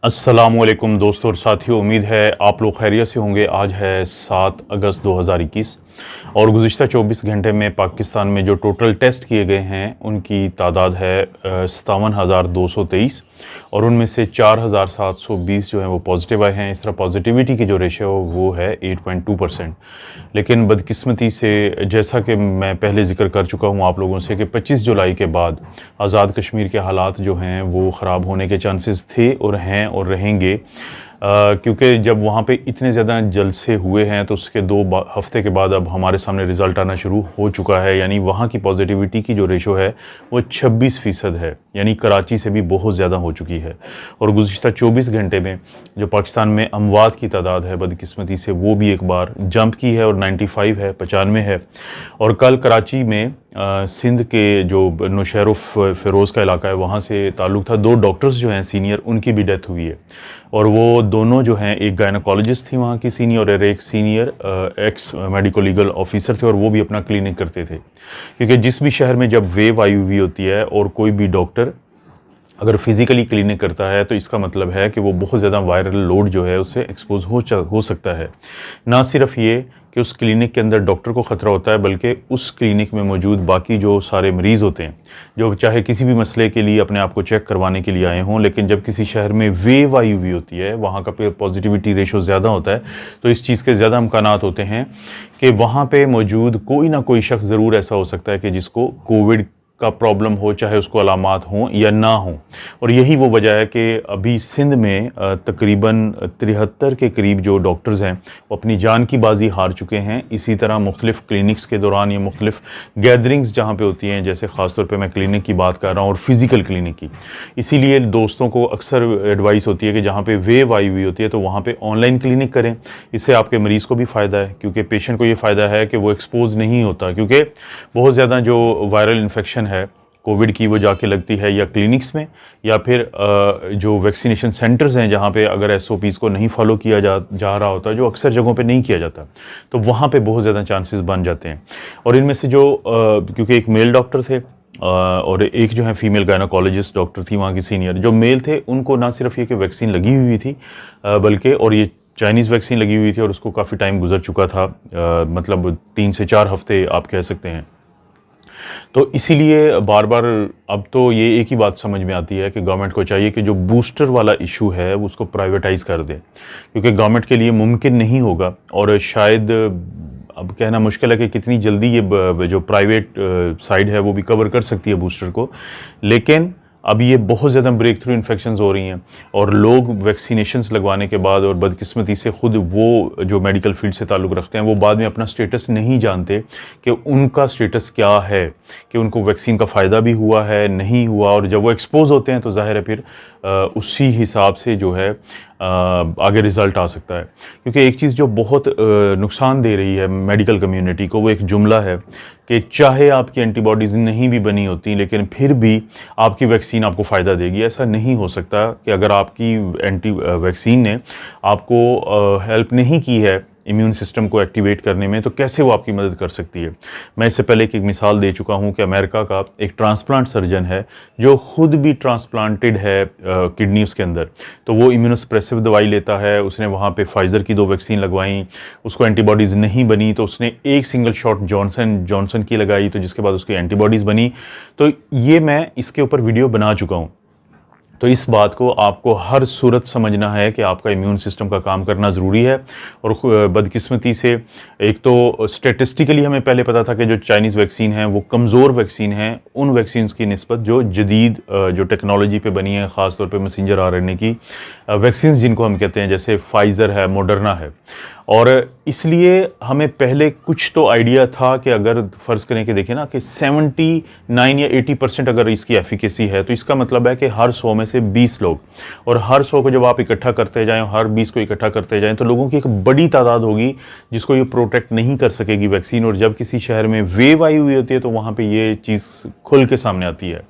अस्सलामुअलैकुम दोस्तों और साथियों, उम्मीद है आप लोग खैरियत से होंगे। आज है 7 अगस्त 2021 और गुज़िश्ता 24 घंटे में पाकिस्तान में जो टोटल टेस्ट किए गए हैं उनकी तादाद है 57,223 और उनमें से 4,720 जो हैं वो पॉजिटिव आए हैं। इस तरह पॉजिटिविटी की जो रेशो वो है 8.2%। लेकिन बदकिस्मती से, जैसा कि मैं पहले ज़िक्र कर चुका हूँ आप लोगों से, कि 25 जुलाई के बाद आज़ाद कश्मीर के हालात जो हैं वो ख़राब होने के चांसेस थे और हैं और रहेंगे, क्योंकि जब वहाँ पे इतने ज़्यादा जलसे हुए हैं तो उसके 2 हफ़्ते के बाद अब हमारे सामने रिज़ल्ट आना शुरू हो चुका है। यानी वहाँ की पॉजिटिविटी की जो रेशो है वो 26% है, यानी कराची से भी बहुत ज़्यादा हो चुकी है। और गुज़िश्ता 24 घंटे में जो पाकिस्तान में अमवात की तादाद है बदकिस्मती से वो भी एक बार जंप की है और 95 है, 95 है। और कल कराची में सिंध के जो नौशहर फ़िरोज़ का इलाका है वहाँ से ताल्लुक़ था 2 डॉक्टर्स जो हैं सीनियर, उनकी भी डेथ हुई है। और वो दोनों जो हैं, एक गायनोकोलॉजिस्ट थी वहाँ की सीनियर और एक senior x medico legal officer थे और वो भी अपना क्लिनिक करते थे। क्योंकि जिस भी शहर में जब वेव आई हुई होती है और कोई भी डॉक्टर अगर फिज़िकली क्लिनिक करता है तो इसका मतलब है कि वो बहुत ज़्यादा वायरल लोड जो है उससे एक्सपोज हो सकता है। ना सिर्फ ये कि उस क्लिनिक के अंदर डॉक्टर को ख़तरा होता है, बल्कि उस क्लिनिक में मौजूद बाकी जो सारे मरीज़ होते हैं, जो चाहे किसी भी मसले के लिए अपने आप को चेक करवाने के लिए आए हों, लेकिन जब किसी शहर में वेव आई हुई होती है, वहाँ का पॉजिटिविटी रेशो ज़्यादा होता है, तो इस चीज़ के ज़्यादा इम्कानात होते हैं कि वहाँ पर मौजूद कोई ना कोई शख्स ज़रूर ऐसा हो सकता है कि जिसको कोविड का प्रॉब्लम हो, चाहे उसको अलामात हों या ना हों। और यही वो वजह है कि अभी सिंध में तकरीबन 73 के करीब जो डॉक्टर्स हैं वो अपनी जान की बाजी हार चुके हैं। इसी तरह मुख्तलिफ़ क्लिनिक्स के दौरान या मुख्तलिफ़ गैदरिंग्स जहाँ पे होती हैं, जैसे ख़ास तौर पे मैं क्लिनिक की बात कर रहा हूँ और फ़िज़िकल क्लिनिक की, इसीलिए दोस्तों को अक्सर एडवाइस होती है कि जहाँ पे वेव आई हुई होती है तो वहाँ पे ऑनलाइन क्लिनिक करें। इससे आपके मरीज़ को भी फ़ायदा है, क्योंकि पेशेंट को ये फ़ायदा है कि वो एक्सपोज नहीं होता, क्योंकि बहुत ज़्यादा जो वायरल इन्फेक्शन है कोविड की वो जाके लगती है या क्लिनिक्स में या फिर जो वैक्सीनेशन सेंटर्स हैं जहाँ पे अगर एसओपीज़ को नहीं फॉलो किया जा रहा होता, जो अक्सर जगहों पे नहीं किया जाता, तो वहाँ पे बहुत ज़्यादा चांसेस बन जाते हैं। और इनमें से जो क्योंकि एक मेल डॉक्टर थे और एक जो है फीमेल गायनोकोलॉजिस्ट डॉक्टर थी वहाँ की सीनियर, जो मेल थे उनको ना सिर्फ ये कि वैक्सीन लगी हुई थी बल्कि और ये चाइनीज़ वैक्सीन लगी हुई थी और उसको काफ़ी टाइम गुजर चुका था, मतलब 3 से 4 हफ्ते आप कह सकते हैं। तो इसीलिए बार बार अब तो ये एक ही बात समझ में आती है कि गवर्नमेंट को चाहिए कि जो बूस्टर वाला इशू है उसको प्राइवेटाइज़ कर दे, क्योंकि गवर्नमेंट के लिए मुमकिन नहीं होगा और शायद अब कहना मुश्किल है कि कितनी जल्दी ये जो प्राइवेट साइड है वो भी कवर कर सकती है बूस्टर को। लेकिन अब ये बहुत ज़्यादा ब्रेक थ्रू इन्फेक्शंस हो रही हैं और लोग वैक्सीनेशंस लगवाने के बाद, और बदकिस्मती से ख़ुद वो जो मेडिकल फील्ड से ताल्लुक़ रखते हैं वो बाद में अपना स्टेटस नहीं जानते कि उनका स्टेटस क्या है, कि उनको वैक्सीन का फ़ायदा भी हुआ है नहीं हुआ। और जब वो एक्सपोज होते हैं तो ज़ाहिर है फिर उसी हिसाब से जो है आगे रिज़ल्ट आ सकता है। क्योंकि एक चीज़ जो बहुत नुकसान दे रही है मेडिकल कम्युनिटी को, वो एक जुमला है कि चाहे आपकी एंटीबॉडीज़ नहीं भी बनी होती लेकिन फिर भी आपकी वैक्सीन आपको फ़ायदा देगी। ऐसा नहीं हो सकता कि अगर आपकी वैक्सीन ने आपको हेल्प नहीं की है इम्यून सिस्टम को एक्टिवेट करने में, तो कैसे वो आपकी मदद कर सकती है। मैं इससे पहले एक मिसाल दे चुका हूँ कि अमेरिका का एक ट्रांसप्लांट सर्जन है जो खुद भी ट्रांसप्लांटेड है किडनी उसके अंदर, तो वो इम्यूनोसप्रेसिव दवाई लेता है। उसने वहाँ पे फाइज़र की 2 वैक्सीन लगवाई, उसको एंटीबॉडीज़ नहीं बनी तो उसने एक सिंगल शॉट जॉनसन की लगाई, तो जिसके बाद उसकी एंटीबॉडीज़ बनी। तो ये मैं इसके ऊपर वीडियो बना चुका हूँ। तो इस बात को आपको हर सूरत समझना है कि आपका इम्यून सिस्टम का काम करना ज़रूरी है। और बदकिस्मती से एक तो स्टेटिस्टिकली हमें पहले पता था कि जो चाइनीज़ वैक्सीन है वो कमज़ोर वैक्सीन है उन वैक्सीन्स की निस्बत जो जदीद जो टेक्नोलॉजी पे बनी है, ख़ास तौर पे मैसेंजर आरएनए की वैक्सीन्स जिनको हम कहते हैं, जैसे फाइज़र है, मॉडर्ना है। और इसलिए हमें पहले कुछ तो आइडिया था कि अगर फ़र्ज़ करें कि देखें ना कि 79 या 80% अगर इसकी एफिकेसी है तो इसका मतलब है कि हर 100 में से 20 लोग, और हर 100 को जब आप इकट्ठा करते जाएं, हर 20 को इकट्ठा करते जाएं, तो लोगों की एक बड़ी तादाद होगी जिसको ये प्रोटेक्ट नहीं कर सकेगी वैक्सीन। और जब किसी शहर में वेव आई हुई होती है तो वहाँ पर ये चीज़ खुल के सामने आती है।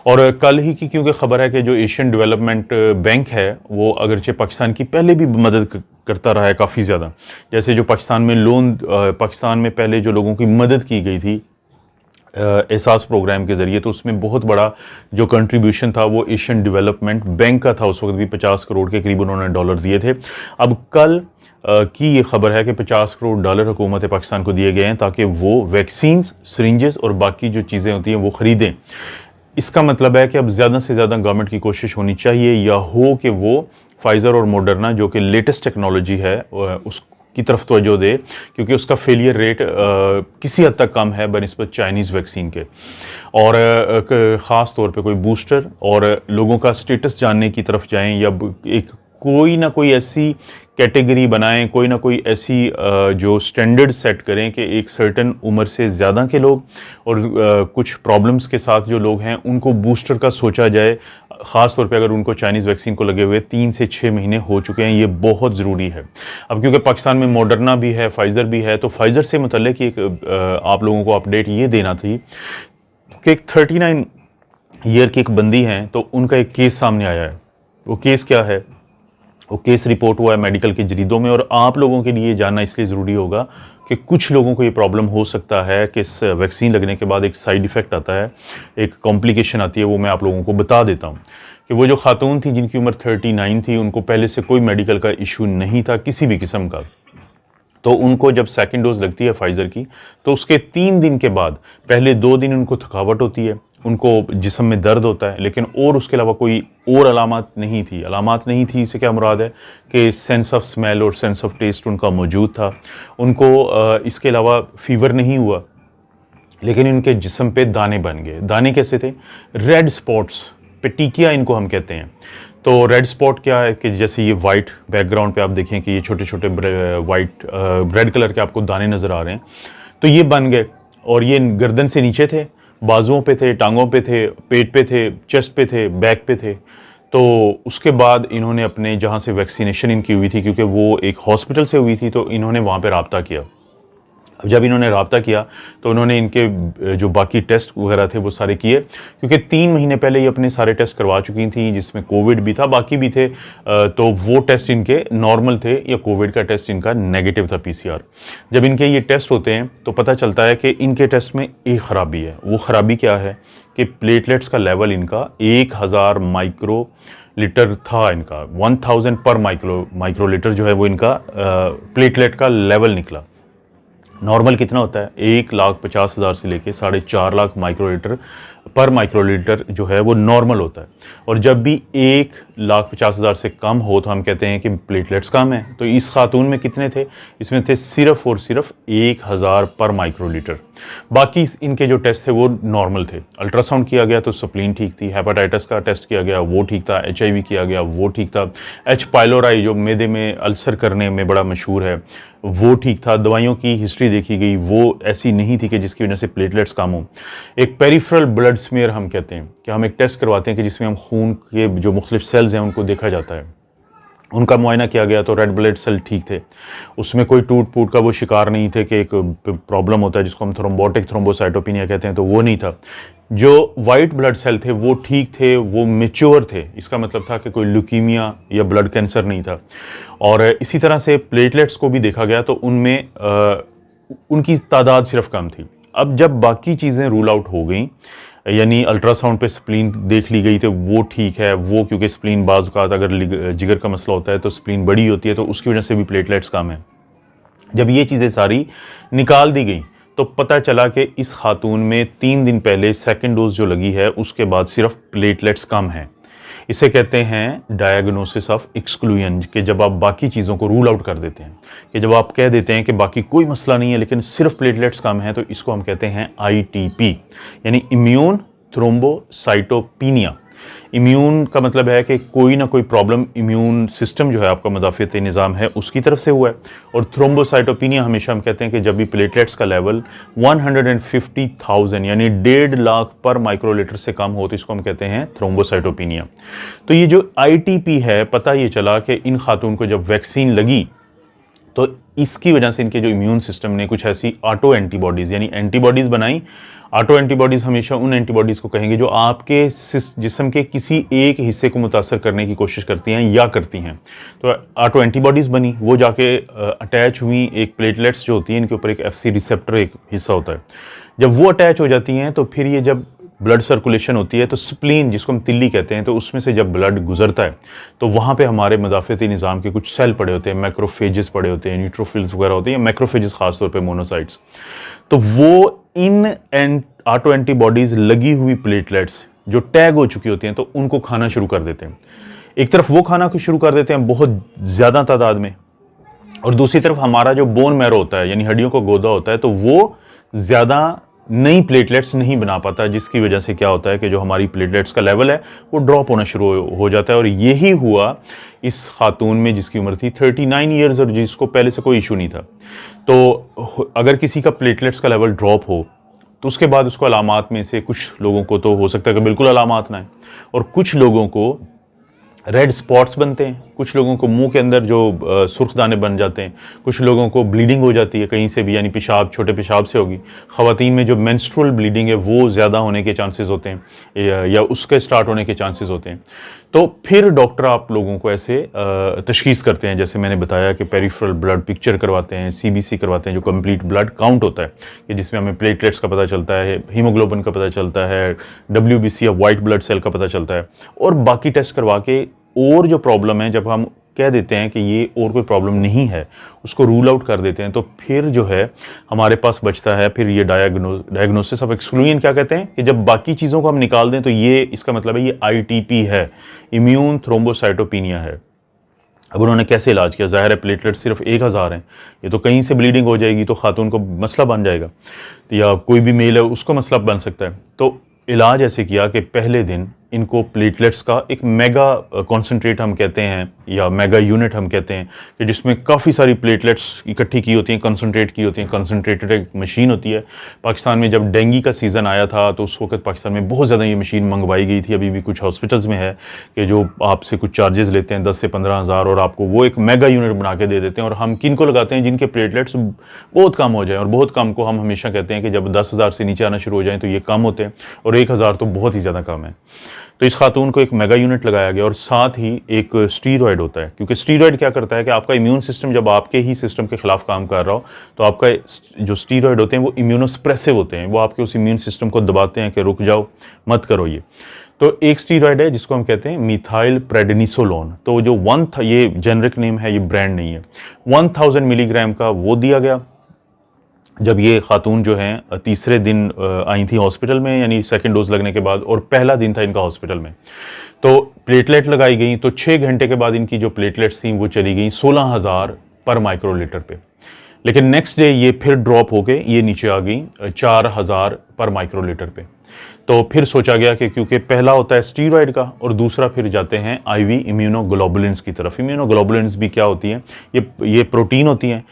और कल ही की क्योंकि ख़बर है कि जो एशियन डेवलपमेंट बैंक है वो अगरचे पाकिस्तान की पहले भी मदद करता रहा है काफ़ी ज़्यादा, जैसे जो पाकिस्तान में पहले जो लोगों की मदद की गई थी एहसास प्रोग्राम के ज़रिए, तो उसमें बहुत बड़ा जो कंट्रीब्यूशन था वो एशियन डेवलपमेंट बैंक का था। उस वक्त भी 50 करोड़ के करीब उन्होंने डॉलर दिए थे। अब कल की ये खबर है कि 50 करोड़ डॉलर हुकूमत पाकिस्तान को दिए गए हैं ताकि वो वैक्सीन्स, सिरिंजेस और बाकी जो चीज़ें होती हैं वो ख़रीदें। इसका मतलब है कि अब ज़्यादा से ज़्यादा गवर्नमेंट की कोशिश होनी चाहिए या हो कि वो फाइज़र और मॉडर्ना जो कि लेटेस्ट टेक्नोलॉजी है उसकी तरफ तवज्जो दे, क्योंकि उसका फेलियर रेट किसी हद तक कम है बनिस्बत चाइनीज़ वैक्सीन के। और ख़ास तौर पे कोई बूस्टर और लोगों का स्टेटस जानने की तरफ जाएं, या एक कोई ना कोई ऐसी कैटेगरी बनाएं, कोई ना कोई ऐसी जो स्टैंडर्ड सेट करें कि एक सर्टन उम्र से ज़्यादा के लोग और कुछ प्रॉब्लम्स के साथ जो लोग हैं उनको बूस्टर का सोचा जाए। ख़ास तौर पे अगर उनको चाइनीज़ वैक्सीन को लगे हुए 3 से 6 महीने हो चुके हैं, ये बहुत ज़रूरी है। अब क्योंकि पाकिस्तान में मॉडर्ना भी है, फाइज़र भी है, तो फाइज़र से मुतल्लिक एक आप लोगों को अपडेट ये देना थी कि एक 39 ईयर की एक बंदी हैं, तो उनका एक केस सामने आया है। वो केस क्या है? वो केस रिपोर्ट हुआ है मेडिकल के जरीदों में, और आप लोगों के लिए जानना इसलिए ज़रूरी होगा कि कुछ लोगों को ये प्रॉब्लम हो सकता है कि इस वैक्सीन लगने के बाद एक साइड इफ़ेक्ट आता है, एक कॉम्प्लिकेशन आती है। वो मैं आप लोगों को बता देता हूँ कि वो जो खातून थी जिनकी उम्र 39 थी, उनको पहले से कोई मेडिकल का इशू नहीं था किसी भी किस्म का। तो उनको जब सेकेंड डोज लगती है फाइज़र की, तो उसके 3 दिन के बाद पहले 2 दिन उनको थकावट होती है, उनको जिस्म में दर्द होता है, लेकिन और उसके अलावा कोई और अलामत नहीं थी। अलामत नहीं थी इससे क्या मुराद है कि सेंस ऑफ स्मेल और सेंस ऑफ टेस्ट उनका मौजूद था। उनको इसके अलावा फीवर नहीं हुआ, लेकिन इनके जिस्म पे दाने बन गए। दाने कैसे थे? रेड स्पॉट्स, पेटिकिया इनको हम कहते हैं। तो रेड स्पॉट क्या है कि जैसे ये वाइट बैकग्राउंड पे आप देखें कि ये छोटे छोटे वाइट रेड कलर के आपको दाने नज़र आ रहे हैं, तो ये बन गए। और ये गर्दन से नीचे थे, बाजुओं पे थे, टांगों पे थे, पेट पे थे, चेस्ट पे थे, बैक पे थे। तो उसके बाद इन्होंने अपने जहाँ से वैक्सीनेशन इनकी हुई थी, क्योंकि वो एक हॉस्पिटल से हुई थी, तो इन्होंने वहाँ पे रब्ता किया। अब जब इन्होंने रब्ता किया तो उन्होंने इनके जो बाकी टेस्ट वगैरह थे वो सारे किए, क्योंकि 3 महीने पहले ये अपने सारे टेस्ट करवा चुकी थी, जिसमें कोविड भी था, बाकी भी थे। तो वो टेस्ट इनके नॉर्मल थे, या कोविड का टेस्ट इनका नेगेटिव था, PCR। जब इनके ये टेस्ट होते हैं तो पता चलता है कि इनके टेस्ट में एक ख़राबी है। वो ख़राबी क्या है कि प्लेटलेट्स का लेवल इनका 1000 माइक्रो लीटर था। इनका 1000 पर माइक्रो लीटर जो है वो इनका प्लेटलेट का लेवल निकला। नॉर्मल कितना होता है? 1,50,000 से लेके 4.5 लाख माइक्रोलीटर पर माइक्रोलीटर जो है वो नॉर्मल होता है। और जब भी 1,50,000 से कम हो तो हम कहते हैं कि प्लेटलेट्स कम है। तो इस खातून में कितने थे? इसमें थे सिर्फ और सिर्फ 1,000 पर माइक्रोलीटर। बाकी इनके जो टेस्ट थे वो नॉर्मल थे। अल्ट्रासाउंड किया गया तो स्प्लीन ठीक थी, हेपेटाइटिस का टेस्ट किया गया वो ठीक था, HIV किया गया वो ठीक था, H पाइलोराई जो मैदे में अल्सर करने में बड़ा मशहूर है वो ठीक था। दवाइयों की हिस्ट्री देखी गई, वो ऐसी नहीं थी कि जिसकी वजह से प्लेटलेट्स कम हो। एक पेरिफेरल ब्लड स्मीयर हम कहते हैं कि हम एक टेस्ट करवाते हैं कि जिसमें हम खून के जो मुख्तलिफ सेल्स हैं उनको देखा जाता है। उनका मुआयना किया गया तो रेड ब्लड सेल ठीक थे, उसमें कोई टूट फूट का वो शिकार नहीं थे कि एक प्रॉब्लम होता है जिसको हम थ्रोम्बोटिक थ्रोम्बोसाइटोपिनिया कहते हैं, तो वो नहीं था। जो वाइट ब्लड सेल थे वो ठीक थे, वो मेच्योर थे। इसका मतलब था कि कोई ल्यूकीमिया या ब्लड कैंसर नहीं था। और इसी तरह से प्लेटलेट्स को भी देखा गया तो उनमें उनकी तादाद सिर्फ कम थी। अब जब बाकी चीज़ें रूल आउट हो गई, यानी अल्ट्रासाउंड पे स्प्लीन देख ली गई तो वो ठीक है, वो क्योंकि स्प्लीन बाज़ का अगर जिगर का मसला होता है तो स्प्लीन बड़ी होती है, तो उसकी वजह से भी प्लेटलेट्स कम है। जब ये चीज़ें सारी निकाल दी गई तो पता चला कि इस खातून में 3 दिन पहले सेकेंड डोज जो लगी है उसके बाद सिर्फ प्लेटलेट्स कम हैं। इसे कहते हैं डायग्नोसिस ऑफ एक्सक्लूजन, कि जब आप बाकी चीज़ों को रूल आउट कर देते हैं, कि जब आप कह देते हैं कि बाकी कोई मसला नहीं है लेकिन सिर्फ प्लेटलेट्स कम है, तो इसको हम कहते हैं ITP, यानी इम्यून थ्रोम्बोसाइटोपिनिया। इम्यून का मतलब है कि कोई ना कोई प्रॉब्लम इम्यून सिस्टम जो है आपका मदाफ़ियती निज़ाम है उसकी तरफ से हुआ है। और थ्रोम्बोसाइटोपिनिया हमेशा हम कहते हैं कि जब भी प्लेटलेट्स का लेवल 150,000 यानी 1.5 लाख पर माइक्रोलीटर से कम हो तो इसको हम कहते हैं थ्रोम्बोसाइटोपिनिया। तो ये जो ITP है, पता ये चला कि इन खातून को जब वैक्सीन लगी तो इसकी वजह से इनके जो इम्यून सिस्टम ने कुछ ऐसी ऑटो एंटीबॉडीज़ यानी एंटीबॉडीज़ बनाई। ऑटो एंटीबॉडीज़ हमेशा उन एंटीबॉडीज़ को कहेंगे जो आपके जिस्म के किसी एक हिस्से को मुतासर करने की कोशिश करती हैं या करती हैं। तो ऑटो एंटीबॉडीज़ बनी, वो जाके अटैच हुई एक प्लेटलेट्स जो होती हैं, इनके ऊपर एक FC रिसेप्टर एक हिस्सा होता है। जब वो अटैच हो जाती हैं तो फिर ये जब ब्लड सर्कुलेशन होती है तो स्प्लीन, जिसको हम तिल्ली कहते हैं, तो उसमें से जब ब्लड गुजरता है तो वहाँ पे हमारे मदाफ़ती निज़ाम के कुछ सेल पड़े होते हैं, मैक्रोफेजेस पड़े होते हैं, न्यूट्रोफिल्स वगैरह होते हैं, मैक्रोफेजेस खासतौर पे मोनोसाइट्स। तो वो इन ऑटो एंटीबॉडीज़ लगी हुई प्लेटलेट्स जो टैग हो चुकी होती हैं तो उनको खाना शुरू कर देते हैं। एक तरफ वो खाना शुरू कर देते हैं बहुत ज़्यादा तादाद में, और दूसरी तरफ हमारा जो बोन मैरो होता है यानी हड्डियों का गोदा होता है तो वो ज़्यादा नई प्लेटलेट्स नहीं बना पाता, जिसकी वजह से क्या होता है कि जो हमारी प्लेटलेट्स का लेवल है वो ड्रॉप होना शुरू हो जाता है। और यही हुआ इस खातून में जिसकी उम्र थी 39 ईयर्स और जिसको पहले से कोई इशू नहीं था। तो अगर किसी का प्लेटलेट्स का लेवल ड्रॉप हो तो उसके बाद उसको अलामात में से कुछ लोगों को तो हो सकता है कि बिल्कुल अलामात ना है, और कुछ लोगों को रेड स्पॉट्स बनते हैं, कुछ लोगों को मुंह के अंदर जो सुर्ख दाने बन जाते हैं, कुछ लोगों को ब्लीडिंग हो जाती है कहीं से भी, यानी पेशाब, छोटे पेशाब से होगी। ख़वातीन में जो मेंस्ट्रुअल ब्लीडिंग है वो ज़्यादा होने के चांसेस होते हैं या उसके स्टार्ट होने के चांसेस होते हैं। तो फिर डॉक्टर आप लोगों को ऐसे तशखीस करते हैं, जैसे मैंने बताया कि पेरिफेरल ब्लड पिक्चर करवाते हैं, CBC करवाते हैं जो कंप्लीट ब्लड काउंट होता है, कि जिसमें हमें प्लेटलेट्स का पता चलता है, हीमोग्लोबिन का पता चलता है, WBC या वाइट ब्लड सेल का पता चलता है, और बाकी टेस्ट करवा के और जो प्रॉब्लम है जब हम कह देते हैं कि ये और कोई प्रॉब्लम नहीं है उसको रूल आउट कर देते हैं, तो फिर जो है हमारे पास बचता है फिर ये डायग्नोसिस ऑफ एक्सक्लूजन। क्या कहते हैं कि जब बाकी चीज़ों को हम निकाल दें तो ये इसका मतलब है ये ITP है, इम्यून थ्रोम्बोसाइटोपिनिया है। अब उन्होंने कैसे इलाज किया? ज़ाहिर है प्लेटलेट सिर्फ 1000 हैं, ये तो कहीं से ब्लीडिंग हो जाएगी तो खातून को मसला बन जाएगा, या कोई भी मेल है उसको मसला बन सकता है। तो इलाज ऐसे किया कि पहले दिन इनको प्लेटलेट्स का एक मेगा कॉन्सेंट्रेट हम कहते हैं या मेगा यूनिट हम कहते हैं, कि जिसमें काफ़ी सारी प्लेटलेट्स इकट्ठी की होती हैं, कंसंट्रेट की होती हैं। कंसंट्रेटेड एक मशीन होती है। पाकिस्तान में जब डेंगू का सीज़न आया था तो उस वक्त पाकिस्तान में बहुत ज़्यादा ये मशीन मंगवाई गई थी। अभी भी कुछ हॉस्पिटल्स में है कि जो आपसे कुछ चार्जेस लेते हैं 10 से 15 हज़ार, और आपको वो एक मेगा यूनिट बना के दे देते हैं। और हम किन को लगाते हैं? जिनके प्लेटलेट्स बहुत कम हो जाए, और बहुत कम को हम हमेशा कहते हैं कि जब 10,000 से नीचे आना शुरू हो जाए तो ये कम होते हैं, और 1,000 तो बहुत ही ज़्यादा कम है। तो इस खातून को एक मेगा यूनिट लगाया गया, और साथ ही एक स्टीरॉयड होता है, क्योंकि स्टीरॉयड क्या करता है कि आपका इम्यून सिस्टम जब आपके ही सिस्टम के खिलाफ काम कर रहा हो तो आपका जो स्टीरॉयड होते हैं वो इम्यूनोस्प्रेसिव होते हैं, वो आपके उस इम्यून सिस्टम को दबाते हैं कि रुक जाओ, मत करो ये। तो एक स्टीरॉयड है जिसको हम कहते हैं मिथाइल प्रेडनिसोलोन। तो जो ये जेनरिक नेम है, ये ब्रांड नहीं है। 1000 मिलीग्राम का वो दिया गया। जब ये खातून जो हैं तीसरे दिन आई थी हॉस्पिटल में, यानी सेकंड डोज लगने के बाद, और पहला दिन था इनका हॉस्पिटल में, तो प्लेटलेट लगाई गई। तो 6 घंटे के बाद इनकी जो प्लेटलेट्स थी वो चली गई 16,000 पर माइक्रोलीटर पे। लेकिन नेक्स्ट डे ये फिर ड्रॉप होके ये नीचे आ गई 4,000 पर माइक्रोलीटर पे। तो फिर सोचा गया कि क्योंकि पहला होता है स्टीरॉयड का और दूसरा फिर जाते हैं IV इम्यूनोग्लोबुलिन्स की तरफ। इम्यूनोग्लोबुलिन्स भी क्या होती हैं? ये प्रोटीन होती हैं।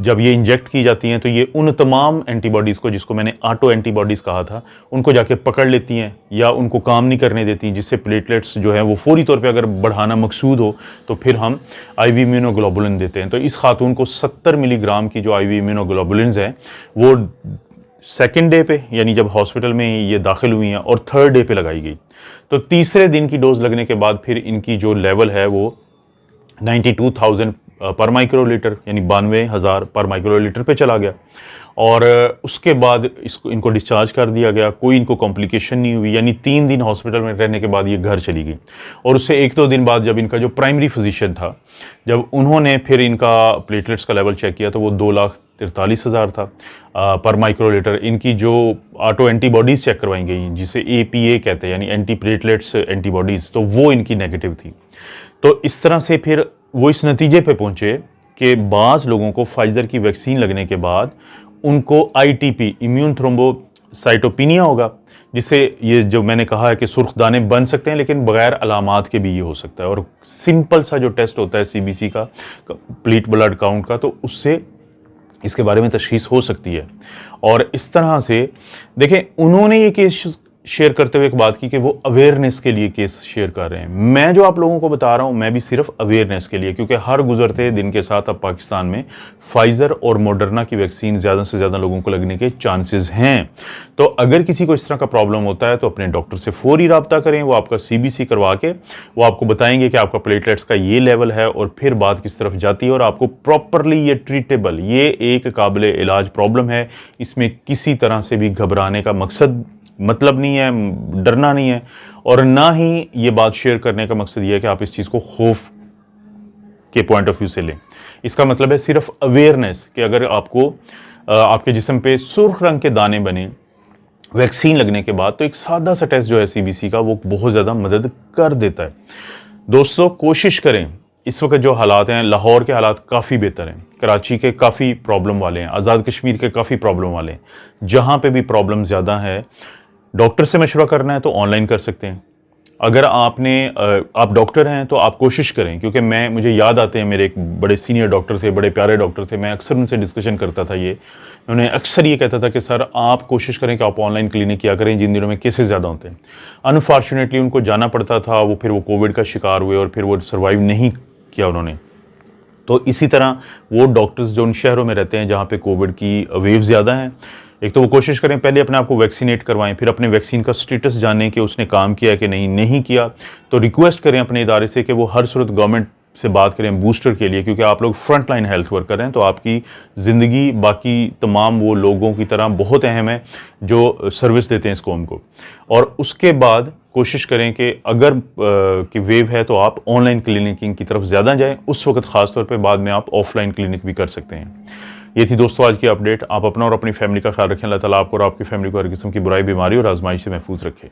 जब ये इंजेक्ट की जाती हैं तो ये उन तमाम एंटीबॉडीज़ को, जिसको मैंने ऑटो एंटीबॉडीज़ कहा था, उनको जाके पकड़ लेती हैं या उनको काम नहीं करने देती, जिससे प्लेटलेट्स जो है वो फौरी तौर पे अगर बढ़ाना मकसूद हो तो फिर हम IV इम्यूनोग्लोबुलिन देते हैं। तो इस खातून को 70 मिलीग्राम की जो IV इम्यूनोग्लोबुलिन्स हैं वो सेकेंड डे पे, यानी जब हॉस्पिटल में ये दाखिल हुई हैं, और थर्ड डे पे लगाई गई। तो तीसरे दिन की डोज लगने के बाद फिर इनकी जो लेवल है वो 92,000 पर माइक्रोलीटर, यानी 92,000 पर माइक्रोलीटर पे चला गया। और उसके बाद इनको डिस्चार्ज कर दिया गया। कोई इनको कॉम्प्लिकेशन नहीं हुई, यानी 3 दिन हॉस्पिटल में रहने के बाद ये घर चली गई। और उससे 1-2 दिन बाद जब इनका जो प्राइमरी फिजिशियन था, जब उन्होंने फिर इनका प्लेटलेट्स का लेवल चेक किया तो वो 2,43,000 था पर माइक्रोलीटर। इनकी जो ऑटो एंटीबॉडीज़ चेक करवाई गई, जिसे APA कहते हैं, यानी एंटी प्लेटलेट्स एंटीबॉडीज़, तो वो इनकी नेगेटिव थी। तो इस तरह से फिर वो इस नतीजे पे पहुंचे कि बाज़ लोगों को फाइज़र की वैक्सीन लगने के बाद उनको ITP, इम्यून थ्रोम्बोसाइटोपिनिया होगा, जिससे ये जो मैंने कहा है कि सुर्ख दाने बन सकते हैं, लेकिन बगैर अलामात के भी ये हो सकता है। और सिंपल सा जो टेस्ट होता है CBC का, कंप्लीट ब्लड काउंट का, तो उससे इसके बारे में तशखीस हो सकती है। और इस तरह से देखें, उन्होंने ये केस शेयर करते हुए एक बात की कि वो अवेयरनेस के लिए केस शेयर कर रहे हैं। मैं जो आप लोगों को बता रहा हूं, मैं भी सिर्फ अवेयरनेस के लिए, क्योंकि हर गुजरते दिन के साथ अब पाकिस्तान में फाइजर और मॉडर्ना की वैक्सीन ज़्यादा से ज़्यादा लोगों को लगने के चांसेस हैं। तो अगर किसी को इस तरह का प्रॉब्लम होता है तो अपने डॉक्टर से फौरी रब्ता करें। वो आपका CBC करवा के वो आपको बताएंगे कि आपका प्लेटलेट्स का ये लेवल है और फिर बात किस तरफ जाती है, और आपको प्रॉपरली ये ट्रीटेबल, ये एक काबिल इलाज प्रॉब्लम है। इसमें किसी तरह से भी घबराने का मतलब नहीं है, डरना नहीं है, और ना ही ये बात शेयर करने का मकसद ये है कि आप इस चीज़ को खौफ के पॉइंट ऑफ व्यू से लें। इसका मतलब है सिर्फ अवेयरनेस कि अगर आपको आपके जिस्म पे सुर्ख रंग के दाने बने वैक्सीन लगने के बाद, तो एक सादा सा टेस्ट जो है CBC का, वो बहुत ज़्यादा मदद कर देता है। दोस्तों, कोशिश करें। इस वक्त जो हालात हैं, लाहौर के हालात काफ़ी बेहतर हैं, कराची के काफ़ी प्रॉब्लम वाले हैं, आज़ाद कश्मीर के काफ़ी प्रॉब्लम वाले हैं। जहाँ पे भी प्रॉब्लम ज़्यादा है, डॉक्टर से मशवरा करना है तो ऑनलाइन कर सकते हैं। अगर आप डॉक्टर हैं तो आप कोशिश करें, क्योंकि मुझे याद आते हैं, मेरे एक बड़े सीनियर डॉक्टर थे, बड़े प्यारे डॉक्टर थे, मैं अक्सर उनसे डिस्कशन करता था। उन्होंने अक्सर ये कहता था कि सर आप कोशिश करें कि आप ऑनलाइन क्लिनिक किया करें, जिन दिनों में केसेस ज़्यादा होते हैं। अनफॉर्चुनेटली उनको जाना पड़ता था, फिर वो कोविड का शिकार हुए और फिर वो सर्वाइव नहीं किया उन्होंने। तो इसी तरह वो डॉक्टर्स जो उन शहरों में रहते हैं जहाँ पे कोविड की वेव ज़्यादा हैं, एक तो वो कोशिश करें पहले अपने आप को वैक्सीनेट करवाएं, फिर अपने वैक्सीन का स्टेटस जानें कि उसने काम किया कि नहीं किया। तो रिक्वेस्ट करें अपने इदारे से कि वो हर सूरत गवर्नमेंट से बात करें बूस्टर के लिए, क्योंकि आप लोग फ्रंट लाइन हेल्थ वर्कर हैं, तो आपकी ज़िंदगी बाकी तमाम वो लोगों की तरह बहुत अहम है जो सर्विस देते हैं इस कौम को। और उसके बाद कोशिश करें कि अगर कि वेव है तो आप ऑनलाइन क्लिनिकिंग की तरफ ज़्यादा जाएं। उस वक्त ख़ास तौर पे बाद में आप ऑफलाइन क्लिनिक भी कर सकते हैं। ये थी दोस्तों आज की अपडेट। आप अपना और अपनी फैमिली का ख्याल रखें। अल्लाह ताला आपको और आपकी फैमिली को हर किस्म की बुराई, बीमारी और आजमाइश से महफूज रखे।